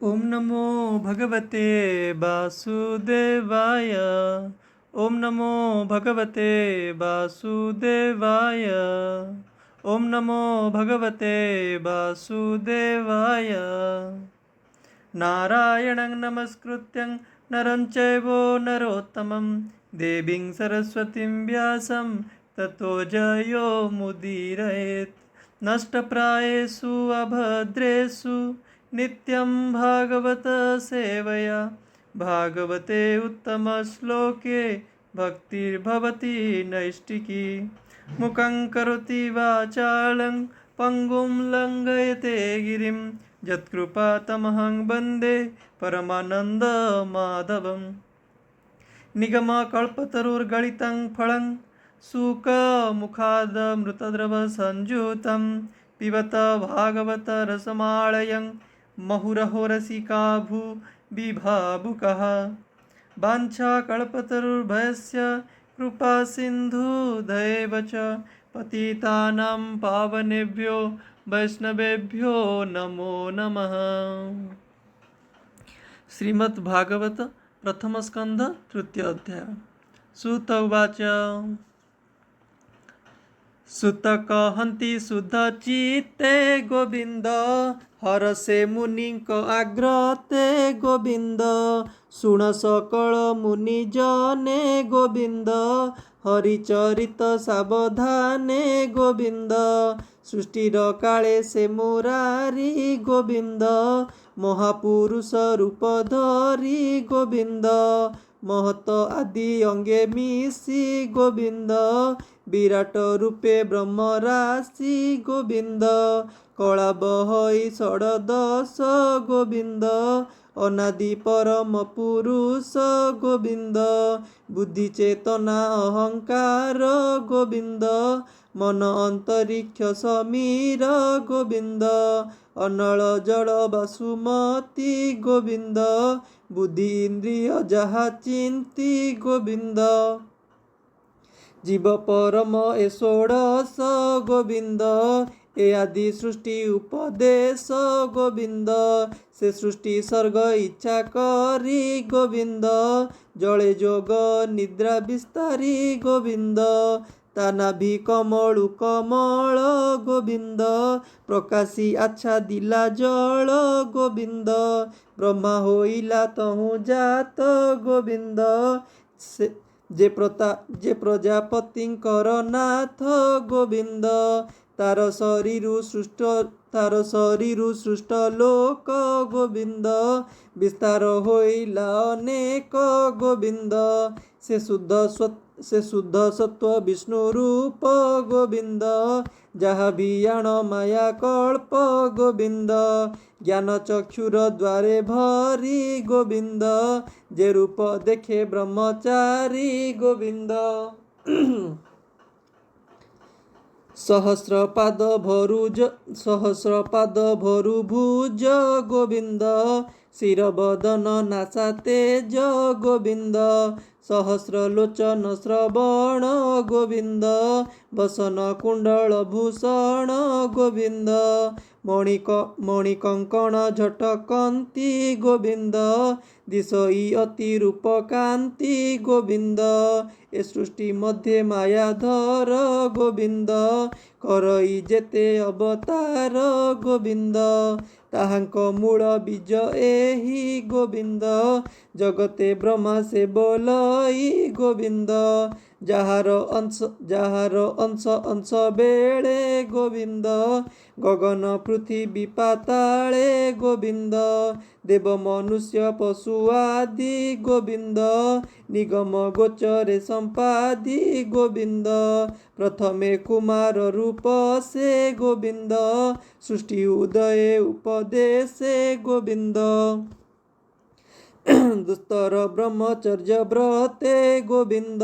ओम नमो भगवते वासुदेवाय। ओम नमो भगवते वासुदेवाय। ओम नमो भगवते वासुदेवाय। नारायणं नमस्कृत्यं नरं चैव नरोत्तमं देवीं सरस्वतीं व्यासं ततो जयो मुदीरयेत्। नष्टप्रायेषु अभद्रेषु नित्यं भागवत सेवया भागवते उत्तमश्लोके भक्तिर्भवति नैष्टिकी। मुखं करोति वाचालं पंगुं लङ्घयते गिरिं यत्कृपातमहं वन्दे परमानन्दमाधवम्। निगमकल्पतरुर्गलितं फलं शुकमुखादमृतद्रवसंयुतं पिबत भागवत रसमालयं मुहुरहो रसिका भूविभावुकाः। वाञ्छाकल्पतरुर्भयस्य कृपासिन्धुदैव च पतितानां पावनेभ्यो वैष्णवेभ्यो नमो नमः। श्रीमद्भागवत प्रथम स्कंध तृतीय अध्याय। सूत उवाच। सुत कहन्ति शुद्धचित्ते गोविंद हरसे मुनिक आग्रते गोविंद शुण सकल मुनिजने गोविंद हरिचरित सावधाने गोविंद सृष्टिर काले से मुरारी गोविंद महापुरुष रूप धरी गोविंद महत आदि अंगे मिसी गोविंद विराट रूपे ब्रह्म राशि गोविंद कला बहई षोडश गोविंद अनादि परम पुरुष गोविंद बुद्धि चेतना अहंकार गोविंद मन अंतरिक्ष समीर गोविंद अनल जड़ बासुमती गोविंद बुद्धि इंद्रिय जहा चिंती गोविंद जीव परम ए षोडश गोविंद ए आदि सृष्टि उपदेश गोविंद से सृष्टि सर्ग इच्छा करी गोविंद जले जोग निद्रा विस्तारी गोविंद तानाभि कमलु कमल गोविंद प्रकाशी आच्छा दिला जल गोविंद ब्रह्मा होइला तहु जात गोविंद जे प्रजापतिंकर नाथ गोविंद तार शरीरु सृष्ट लोक गोविंद विस्तार होइला अनेक गोविंद से शुद्ध सत्व विष्णु रूप गोविंद जहा बियाण माया कल्प गोविंद ज्ञान चक्षुर द्वारे भरी गोविंद जे रूप देखे ब्रह्मचारी गोविंद सहस्रपाद भरु भुज गोविंद शिरबदन नासा तेज गोविंद सहस्रलोचन श्रवण गोविंद वसन कुंडल भूषण गोविंद मणिकंकण झटकंती गोविंद दिशई अति रूप कांति गोविंद ए सृष्टि मध्य मायाधर गोविंद करई जेते अवतार गोविंद ताहांक मूल बीज एहि गोविंद जगते ब्रह्मा से बोलई गोविंद जाहार अंश अंश बेले गोविंद गगन पृथ्वी पाताले गोविंद देव मनुष्य पशु आदि गोविंद निगम गोचरे संपादि गोविंद प्रथमे कुमार रूप से गोविंद सृष्टि उदय उपदेशे गोविंद दुस्तर ब्रह्मचर्य व्रते गोविंद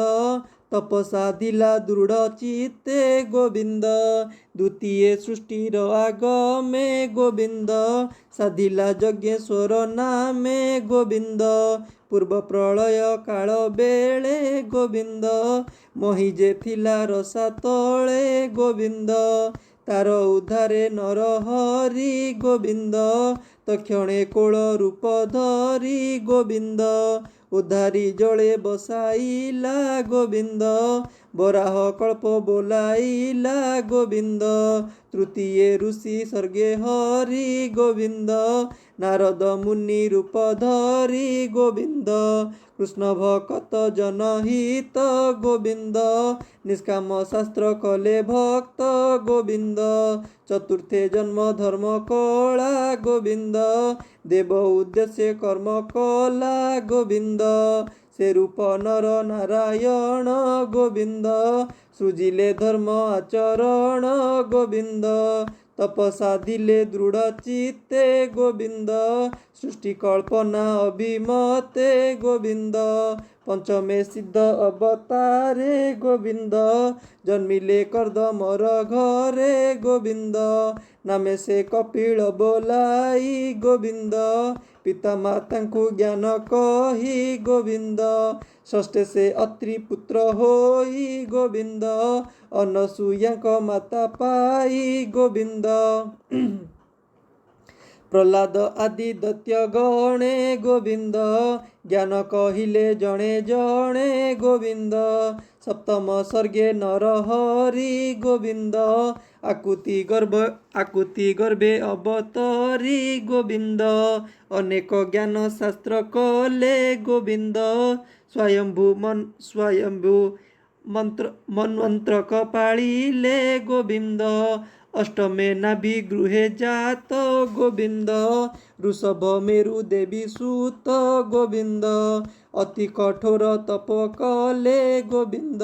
तपसा दिला दृढ़ चित्ते गोविंद द्वितीय सृष्टिर आगमे गोविंद साधिला यज्ञेश्वर नामे गोविंद पूर्व प्रलय काल बेले गोविंद महीजे थिला रसा तले गोविंद तार उद्धारे नर हरि गोविंद तक्षणे कोल रूप धरी गोविंद उद्धारी जले बसाइला गोविंद बराह कल्प बोलाइला गोविंद तृतीय ऋषि सर्गे हरि गोविंद नारद मुनि रूप धरी गोविंद कृष्ण भक्त जनहित गोविंद निष्काम शास्त्र कले भक्त गोविंद चतुर्थे जन्म धर्म कला गोविंद देव उद्देश्य कर्म कला गोविंद से रूप नर नारायण गोविंद सृजिले धर्म आचरण गोविंद तपसा दिले दृढ़ चित्ते गोविंद सृष्टि कल्पना अभिमते गोविंद पंचमे सिद्ध अवतारे गोविंद जन्मिले कर्दमर घरे गोविंद नामे से कपिल बोलाई गोविंद पिता माताଙ୍କୁ ज्ञान कही गोविंद षष्ठे से अत्रि पुत्र होई गोविंद अनसुयाक माता पाई गोविंद प्रहलाद आदि दैत्य गणे गोविंद ज्ञान कहिले जणे जणे गोविंद सप्तम सर्गे नरहरि गोविंद आकुति गर्भे अवतरी गोविंद अनेक ज्ञान शास्त्र कले गोविंद स्वयंभू मन्वंत्र कपाळिले गोविंद अष्टमे नाभि गृहे जात गोविंद ऋषभ मेरु देवी सूत गोविंद अति कठोर तप कले गोविंद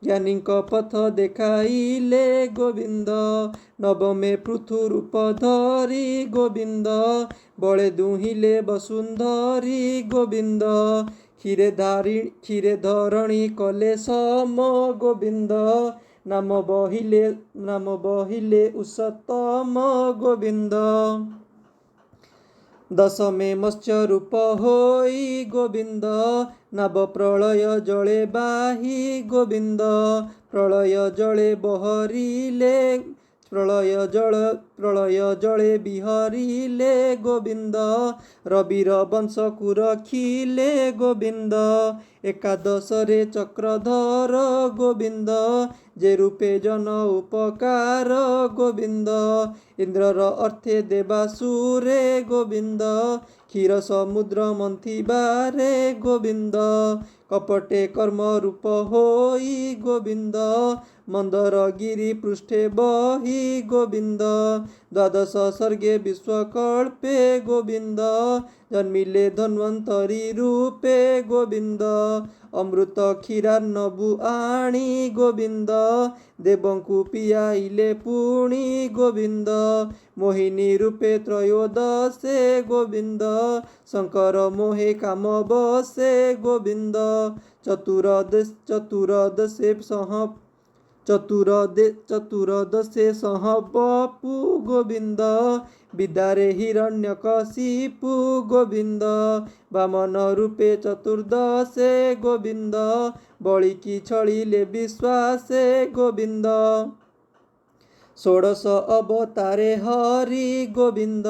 ज्ञानीक पथ देखाइले गोविंद नवमे पृथु रूप धरी गोविंद बळे दुहिले वसुंधरी गोविंद क्षीरे धरणी कले सम गोविंद नाम बहिले उषतम गोविंद दशमे मत्स्य रूप होई गोविंद नाभ प्रलय जले बाही गोविंद प्रलय जले बहरिले प्रलय जले बिहरिले गोविंद रविर वंश कुरखिले गोविंद एकादश रे चक्रधर गोविंद जे रूपे जन उपकार गोविंद इंद्रर अर्थे देवासुरे गोविंद क्षीर समुद्र मंथिबारे गोविंद कपटे कर्म रूप होई गोविंद मंदर गिरी पृष्ठे बही गोविंद द्वादश सर्गे विश्वकल्पे गोविंद जन्मिले धन्वंतरी रूपे गोविंद अमृत क्षीरार्णवु आणी गोविंद देवंकु पियाइले पुणी गोविंद मोहिनी रूपे त्रयोदशे गोविंद शंकर मोहे काम बसे गोविंद चतुर्दशे सह बपु गोविंद विदारे हिरण्यकशिपु गोविंद वामन रूपे चतुर्दशे गोविंद बलिकी छलिले विश्वासे गोविंद षोडश अवतारे हरि गोविंद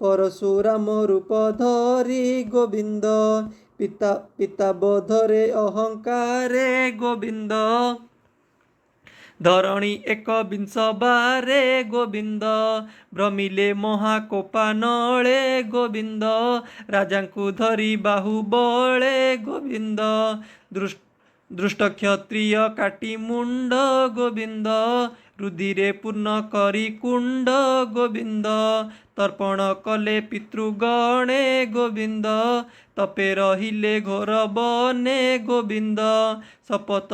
परशुराम रूप धरी गोविंद पिता बधरे अहंकारे गोविंद धरणी एक विंश बारे गोविंद भ्रमिले महाकोपानळे गोविंद राजांकु धरी बाहुबळे गोविंद दृष्ट क्षत्रिय काटी मुंड गोविंद रुधिरे पूर्ण करी कुंड गोविंद तर्पण कले पितृगणे गोविंद तपे रहिले घोर बने गोविंद शपथ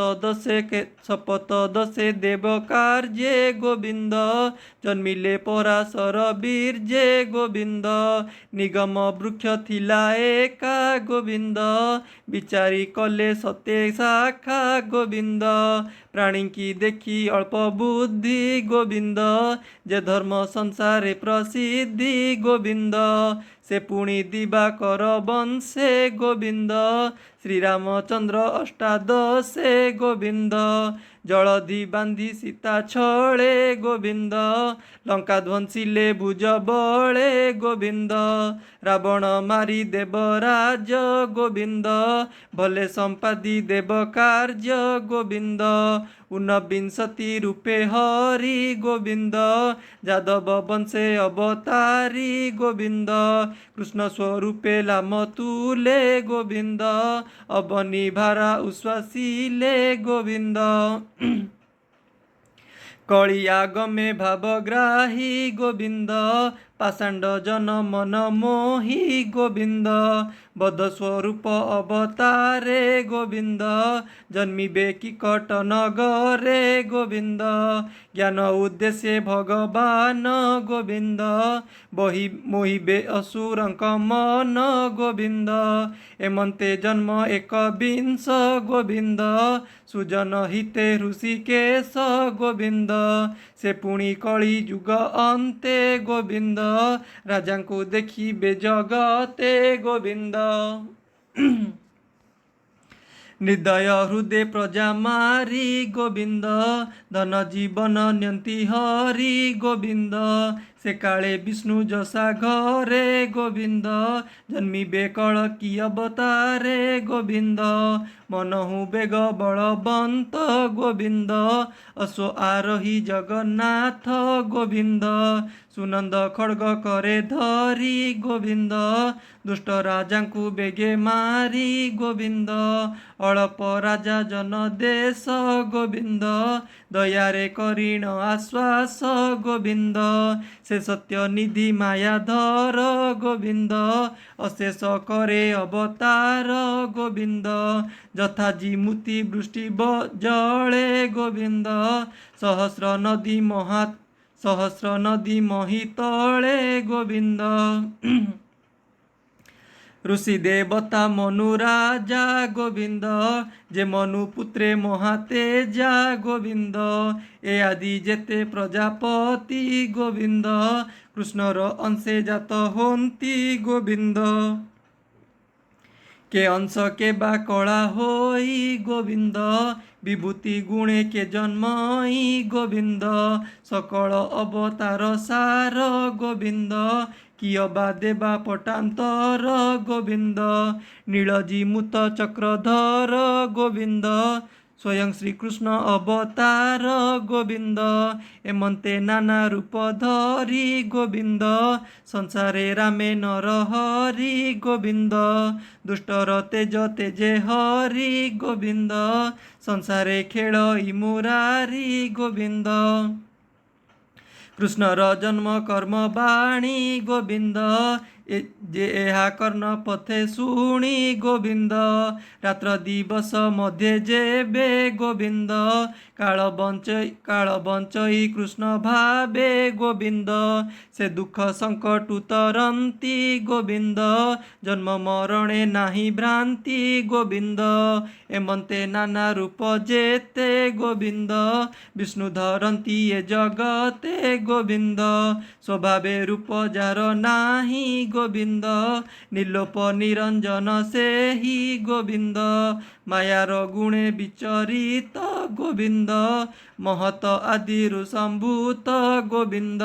दशे देव कार्ये गोविंद जन्मिले पराशर बीर्जे गोविंद निगम वृक्ष थिला एका गोविंद विचारी कले सते शाखा गोविंद प्राणी की देखी अल्प बुद्धि गोविंद जे धर्म संसारे प्रसिद्धि गोविंद से पुणी दिवाकर वंशे गोविंद श्रीरामचंद्र अष्टादशे गोविंद ଜଳଧି ବାନ୍ଧି ସୀତା ଛଳେ ଗୋବିନ୍ଦ, ଲଙ୍କା ଧ୍ୱଂସିଲେ ଭୁଜ ବଳେ ଗୋବିନ୍ଦ, ରାବଣ ମାରି ଦେବରାଜ ଗୋବିନ୍ଦ, ଭଲେ ସମ୍ପାଦି ଦେବ କାର୍ଯ୍ୟ ଗୋବିନ୍ଦ, ঊনবিଂଶতি ରୂପେ ହରି ଗୋବିନ୍ଦ, ଯାଦବ ବଂଶେ ଅବତାରୀ ଗୋବିନ୍ଦ, କୃଷ୍ଣ ସ୍ୱରୂପେ ଲାମ ତୁଲେ ଗୋବିନ୍ଦ, ଅବନି ଭାରା ଉଶ୍ୱାସିଲେ ଗୋବିନ୍ଦ, କଳିଆଗମେ ଭାବଗ୍ରାହୀ ଗୋବିନ୍ଦ, ପାଷାଣ୍ଡ ଜନ ମନ ମୋହି ଗୋବିନ୍ଦ, ବଧ ସ୍ୱରୂପ ଅବତାରେ ଗୋବିନ୍ଦ, ଜନ୍ମିବେ କିକଟ ନଗରେ ଗୋବିନ୍ଦ, ଜ୍ଞାନ ଉଦ୍ଦେଶ୍ୟ ଭଗବାନ ଗୋବିନ୍ଦ, ମୋହିବେ ଅସୁରଙ୍କ ମନ ଗୋବିନ୍ଦ, ଏମନ୍ତେ ଜନ୍ମ ଏକବିଂଶ ଗୋବିନ୍ଦ, ସୁଜନ ହିତେ ଋଷିକେଶ ଗୋବିନ୍ଦ, ସେ ପୁଣି କଳି ଯୁଗ ଅନ୍ତେ ଗୋବିନ୍ଦ, ରାଜାଙ୍କୁ ଦେଖିବେ ଜଗତେ ଗୋବିନ୍ଦ, ନିର୍ଦ୍ଦୟ ହୃଦେ ପ୍ରଜା ମାରି ଗୋବିନ୍ଦ, ଧନ ଜୀବନ ନିୟନ୍ତି ହରି ଗୋବିନ୍ଦ, ସେ କାଳେ ବିଷ୍ଣୁ ଯଶା ଘରେ ଗୋବିନ୍ଦ, ଜନ୍ମିବେ କଳକି ଅବତାରେ ଗୋବିନ୍ଦ, ମନହୁ ବେଗ ବଳବନ୍ତ ଗୋବିନ୍ଦ, ଅଶ୍ୱ ଆରୋହୀ ଜଗନ୍ନାଥ ଗୋବିନ୍ଦ, ସୁନନ୍ଦ ଖଡ୍ଗ କରେ ଧରି ଗୋବିନ୍ଦ, ଦୁଷ୍ଟ ରାଜାଙ୍କୁ ବେଗେ ମାରି ଗୋବିନ୍ଦ, ଅଳପ ରାଜା ଜନ ଦେଶ ଗୋବିନ୍ଦ, ଦୟାରେ କରିଣ ଆଶ୍ୱାସ ଗୋବିନ୍ଦ, ସେ ସତ୍ୟ ନିଧି ମାୟାଧର ଗୋବିନ୍ଦ, ଅଶେଷ କରେ ଅବତାର ଗୋବିନ୍ଦ, ଯଥାଜି ମୁତି ବୃଷ୍ଟି ଜଳେ ଗୋବିନ୍ଦ, ସହସ୍ର ନଦୀ ମହିତଳେ ଗୋବିନ୍ଦ, ऋषि देवता मनु राजा गोविंद, जे मनु पुत्रे महातेजा गोविंद, ए आदि जेते प्रजापति गोविंद, कृष्णर अंशे जात होन्ति गोविंद, के अंश के बा कला होई गोविंद, विभूति गुणे के जन्मई गोविंद, सकल अवतार सार गोविंद, कियबा देवा पटान्तर गोविंद, नीलजी मुत चक्रधर गोविंद, स्वयं श्रीकृष्ण अवतार गोविंद, एमन्ते नाना रूप धरी गोविंद, संसारे रामे नर हरि गोविंद, दुष्टर तेज तेजे हरि गोविंद, संसारे खेळई मुरारी गोविंद, कृष्णर जन्म कर्म बाणी गोविंद, जे एहा कर्ण पथे शुणी गोविंद, रात्र दिवस मध्य जेबे गोविंद, काल बंचई कृष्ण भावे गोविंद, से दुख संकट तरंती गोविंद, जन्म मरणे नाही भ्रांति गोविंद, एमन्ते नाना रूप जेते गोविंद, विष्णु धरंती ए जगते गोविंद, स्वभावे रूप जार नाही गोविंद, निर्लोप निरंजन से ही गोविंद, मायार गुणे विचरित गोविंद, महत आदिरु संभूत गोविंद,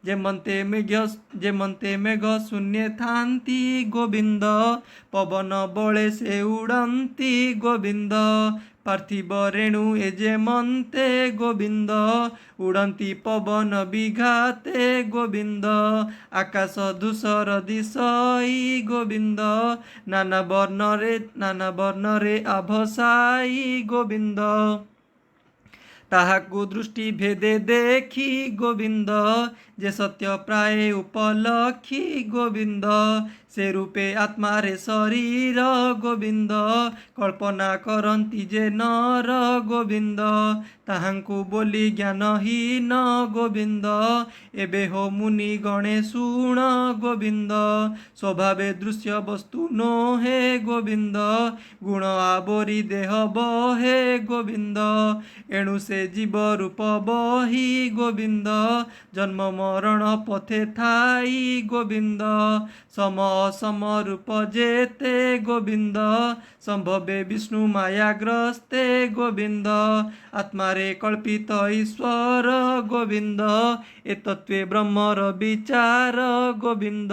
जेमन्ते मेघ शून्य थांती गोविंद, पवन बले से उड़ंती गोविंद, पार्थिव रेणु ए जेमन्ते गोविंद, उड़ंती पवन विघाते गोविंद, आकाश धूसर दिशई गोविंद, नाना वर्णरे आभसाई गोविंद, ताहाकु दृष्टि भेदे देखी गोविंद, जे सत्य प्राय उपलक्षी गोविंद, से रूपे आत्मा रे शरीर गोविंद, कल्पना करंती जे नर गोविंद, ତାହାଙ୍କୁ ବୋଲି ଜ୍ଞାନହୀନ ଗୋବିନ୍ଦ। ଏବେ ହୋ ମୁନି ଗଣେ ଶୁଣ ଗୋବିନ୍ଦ, ସ୍ୱଭାବେ ଦୃଶ୍ୟ ବସ୍ତୁ ନୋହେ ଗୋବିନ୍ଦ। ଗୁଣ ଆବୋରି ଦେହ ବହେ ଗୋବିନ୍ଦ, ଏଣୁ ସେ ଜୀବ ରୂପ ବହି ଗୋବିନ୍ଦ। ଜନ୍ମ ମରଣ ପଥେ ଥାଇ ଗୋବିନ୍ଦ, ସମ ଅସମ ରୂପ ଯେତେ ଗୋବିନ୍ଦ। ସମ୍ଭବେ ବିଷ୍ଣୁ ମାୟାଗ୍ରସ୍ତେ ଗୋବିନ୍ଦ, ଆତ୍ମାରେ କଳ୍ପିତ ଈଶ୍ୱର ଗୋବିନ୍ଦ। ଏ ତତ୍ତ୍ୱେ ବ୍ରହ୍ମର ବିଚାର ଗୋବିନ୍ଦ,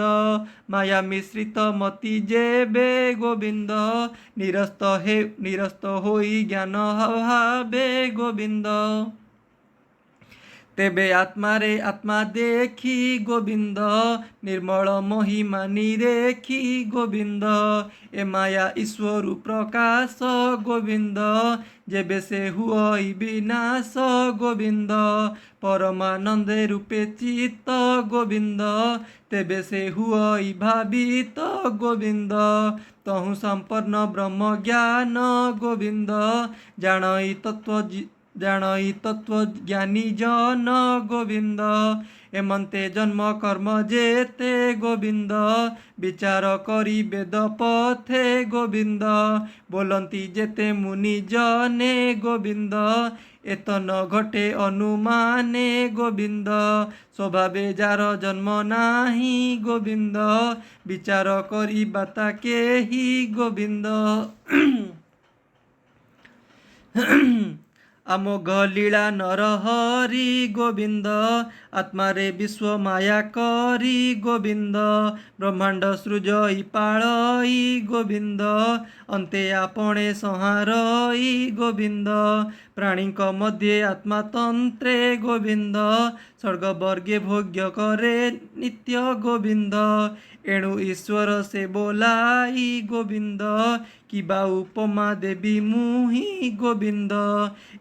ମାୟା ମିଶ୍ରିତ ମତି ଯେବେ ଗୋବିନ୍ଦ। ନିରସ୍ତ ହୋଇ ଜ୍ଞାନ ଭାବେ ଗୋବିନ୍ଦ, ତେବେ ଆତ୍ମାରେ ଆତ୍ମା ଦେଖି ଗୋବିନ୍ଦ। ନିର୍ମଳ ମହିମା ନିରେଖି ଗୋବିନ୍ଦ, ଏ ମାୟା ଈଶ୍ୱରୁ ପ୍ରକାଶ ଗୋବିନ୍ଦ। ଯେବେ ସେ ହୁଅଇ ବିନାଶ ଗୋବିନ୍ଦ, ପରମାନନ୍ଦେ ରୂପେ ଚିତ୍ତ ଗୋବିନ୍ଦ। ତେବେ ସେ ହୁଅଇ ଭାବିତ ଗୋବିନ୍ଦ, ତହୁଁ ସମ୍ପନ୍ନ ବ୍ରହ୍ମ ଜ୍ଞାନ ଗୋବିନ୍ଦ। ଜାଣଇ ତତ୍ତ୍ୱ ଜ୍ଞାନୀ ଜନ ଗୋବିନ୍ଦ, ଏମନ୍ତେ ଜନ୍ମ କର୍ମ ଯେତେ ଗୋବିନ୍ଦ। ବିଚାର କରି ବେଦ ପଥେ ଗୋବିନ୍ଦ, ବୋଲନ୍ତି ଯେତେ ମୁନି ଜନେ ଗୋବିନ୍ଦ। ଏତନ ଘଟେ ଅନୁମାନେ ଗୋବିନ୍ଦ, ସ୍ୱଭାବେ ଯାର ଜନ୍ମ ନାହିଁ ଗୋବିନ୍ଦ। ବିଚାର କରିବା ତା କେହି ଗୋବିନ୍ଦ। ଆମୋଘ ଲୀଳା ନରହରି ଗୋବିନ୍ଦ, ଆତ୍ମାରେ ବିଶ୍ୱ ମାୟା କରି ଗୋବିନ୍ଦ। ବ୍ରହ୍ମାଣ୍ଡ ସୃଜଇ ପାଳଇ ଗୋବିନ୍ଦ, ଅନ୍ତେ ଆପଣେ ସଂହାରଇ ଗୋବିନ୍ଦ। ପ୍ରାଣୀଙ୍କ ମଧ୍ୟରେ ଆତ୍ମାତନ୍ତ୍ରେ ଗୋବିନ୍ଦ, ସ୍ୱର୍ଗ ବର୍ଗେ ଭୋଗ୍ୟ କରେ ନିତ୍ୟ ଗୋବିନ୍ଦ। ଏଣୁ ଈଶ୍ୱର ସେ ବୋଲାଇ ଗୋବିନ୍ଦ, କିବା ଉପମା ଦେବି ମୁହିଁ ଗୋବିନ୍ଦ।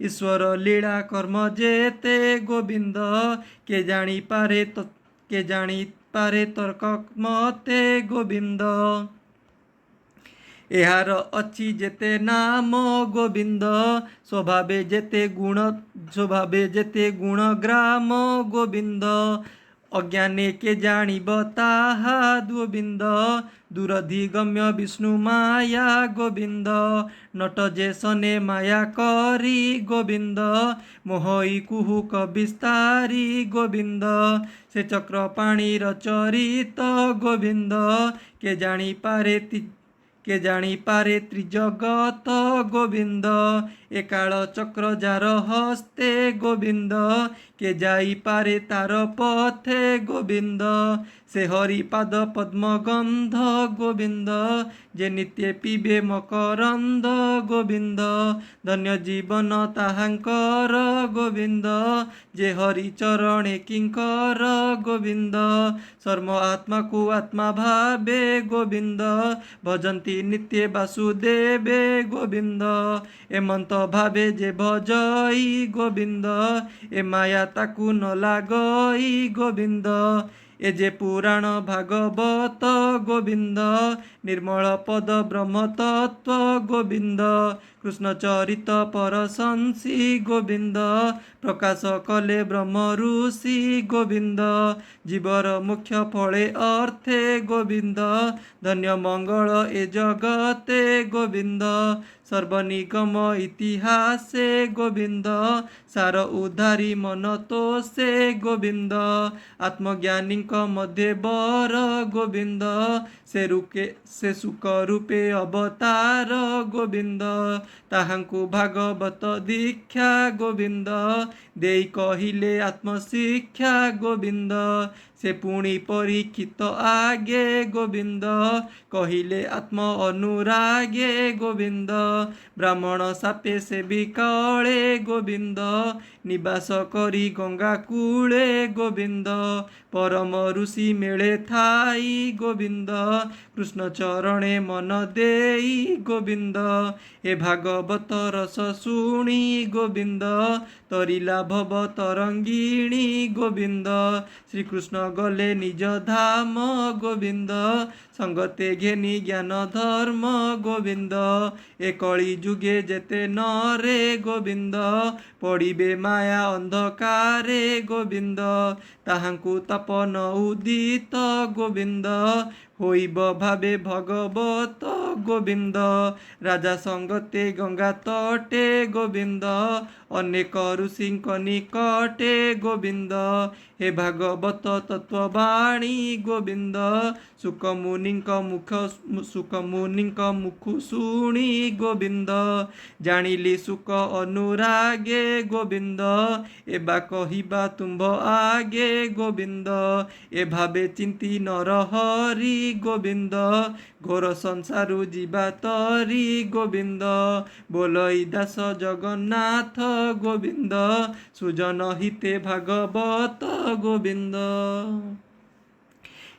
ଈଶ୍ୱର ଲୀଳା କର୍ମ ଯେତେ ଗୋବିନ୍ଦ, କେ ଜାଣିପାରେ ତର୍କ ମତେ ଗୋବିନ୍ଦ। ଏହାର ଅଛି ଯେତେ ନାମ ଗୋବିନ୍ଦ, ସ୍ୱଭାବେ ଯେତେ ଗୁଣ ଗ୍ରାମ ଗୋବିନ୍ଦ। ଅଜ୍ଞାନେ କେ ଜାଣିବ ତାହା ଗୋବିନ୍ଦ, ଦୂରଧିଗମ୍ୟ ବିଷ୍ଣୁ ମାୟା ଗୋବିନ୍ଦ। ନଟ ଯେ ସନେ ମାୟା କରି ଗୋବିନ୍ଦ, ମୋହଇ କୁହୁକ ବିସ୍ତାରି ଗୋବିନ୍ଦ। ସେ ଚକ୍ର ପାଣିର ଚରିତ ଗୋବିନ୍ଦ, କେ ଜାଣିପାରେ ତ୍ରିଜଗତ ଗୋବିନ୍ଦ। ଏ କାଳ ଚକ୍ର ଯାର ହସ୍ତେ ଗୋବିନ୍ଦ, କେ ଯାଇପାରେ ତାର ପଥେ ଗୋବିନ୍ଦ। ସେ ହରି ପାଦ ପଦ୍ମ ଗନ୍ଧ ଗୋବିନ୍ଦ, ଯେ ନିତ୍ୟ ପିବେ ମକରନ୍ଦ ଗୋବିନ୍ଦ। ଧନ୍ୟ ଜୀବନ ତାହାଙ୍କର ଗୋବିନ୍ଦ, ଯେ ହରି ଚରଣେ କିଙ୍କର ଗୋବିନ୍ଦ। ସର୍ବ ଆତ୍ମାକୁ ଆତ୍ମା ଭାବେ ଗୋବିନ୍ଦ, ଭଜନ୍ତି ନିତ୍ୟ ବାସୁଦେବେ ଗୋବିନ୍ଦ। ଏମନ୍ତ ଭାବେ ଯେ ଭଜଇ ଗୋବିନ୍ଦ, ଏ ମାୟା ତାକୁ ନ ଲାଗଇ ଗୋବିନ୍ଦ। ଏ ଯେ ପୁରାଣ ଭାଗବତ ଗୋବିନ୍ଦ, ନିର୍ମଳ ପଦ ବ୍ରହ୍ମ ତତ୍ତ୍ୱ ଗୋବିନ୍ଦ। କୃଷ୍ଣ ଚରିତ ପରଶଂସି ଗୋବିନ୍ଦ, ପ୍ରକାଶ କଲେ ବ୍ରହ୍ମ ଋଷି ଗୋବିନ୍ଦ। ଜୀବର ମୁଖ୍ୟ ଫଳେ ଅର୍ଥେ ଗୋବିନ୍ଦ, ଧନ୍ୟ ମଙ୍ଗଳ ଏ ଜଗତେ ଗୋବିନ୍ଦ। ସର୍ବନିଗମ ଇତିହାସେ ଗୋବିନ୍ଦ, ସାର ଉଦ୍ଧାରି ମନ ତୋଷେ ଗୋବିନ୍ଦ। ଆତ୍ମଜ୍ଞାନୀଙ୍କ ମଧ୍ୟରେ ବର ଗୋବିନ୍ଦ, ସେ ସୁଖ ରୂପେ ଅବତାର ଗୋବିନ୍ଦ। ତାହାଙ୍କୁ ଭାଗବତ ଦୀକ୍ଷା ଗୋବିନ୍ଦ, ଦେଇ କହିଲେ ଆତ୍ମଶିକ୍ଷା ଗୋବିନ୍ଦ। ସେ ପୁଣି ପରୀକ୍ଷିତ ଆଗେ ଗୋବିନ୍ଦ, କହିଲେ ଆତ୍ମ ଅନୁରାଗେ ଗୋବିନ୍ଦ। ବ୍ରାହ୍ମଣ ସାପେ ସେ ବିକଳେ ଗୋବିନ୍ଦ, निवास करी गंगा कूले गोविंद परम ऋषि मेले थाई गोविंद कृष्ण चरणे मन देई गोविंद ए भागवत रस शुणी गोविंद तरिला भव तरंगिणी गोविंद श्रीकृष्ण गले निज धाम गोविंद संगते घेनी ज्ञान धर्म गोविंद ए कली जुगे जेते नरे गोविंद पड़िबे माया अंधकारे गोविंद ताहांकु तपन उदित गोविंद होइब भावे भगवत गोविंद राजा संगते गंगा तटे गोविंद अनेक ऋषिंक निकटे गोविंद हे भागवत तत्ववाणी गोविंद सुकमुनिंक मुख शुणी गोविंद जानिली सुक अनुरागे गोविंद एबा कहिबा तुम्भ आगे गोविंद ए भावे चिंती नर हरि गोविंद घोर संसारु जीवा तरी गोविंद बोलई दास जगन्नाथ गोविंद सुजन हिते भागवत गोविंद।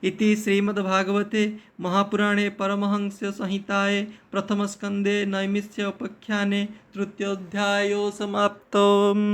इति श्रीमद्भागवते महापुराणे परमहंस संहिताये प्रथमस्कन्धे नैमिष्योपाख्याने तृतीयोऽध्यायो समाप्तम्।